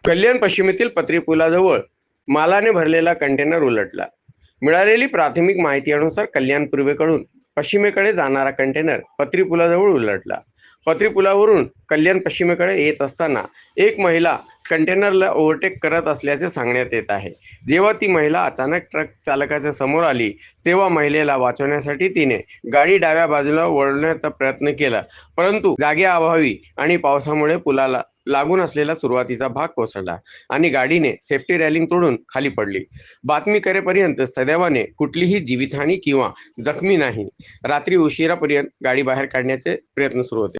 कल्याण पश्चिमेतील पत्री पुलाजवळ मालाने भरलेला कंटेनर उलटला. मिळालेली प्राथमिक माहिती अनुसार कल्याण पूर्वेकडून पश्चिमेकडे जाणारा कंटेनर पत्री पुलाजवळ उलटला. पत्री पुलावरून कल्याण पश्चिमेकडे येत असताना एक महिला कंटेनरला ओव्हरटेक करत असल्याचे सांगण्यात येत आहे. जेव्हा ती महिला अचानक ट्रक चालकाच्या समोर आली तेव्हा महिलेला वाचवण्यासाठी तिने गाडी डाव्या बाजूला वळवण्याचा प्रयत्न केला, परंतु जागेअभावी आणि पावसामुळे पुलाला लागून असलेला सुरुवातीचा भाग कोसळला आणि गाडीने सेफ्टी रॅलिंग तोडून खाली पडली. बातमी करेपर्यंत सदैवाने कुठलीही जीवितहानी किंवा जखमी नाही. रात्री उशिरापर्यंत गाडी बाहेर काढण्याचे प्रयत्न सुरू होते.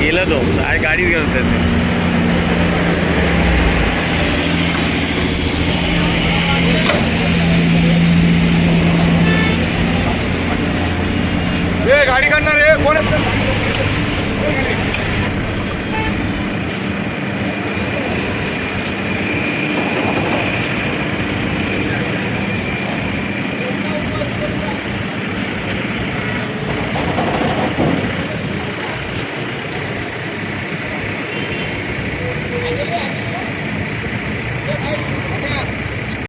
गेला तो काय गाडी गेला गाडी काढणार रे कोण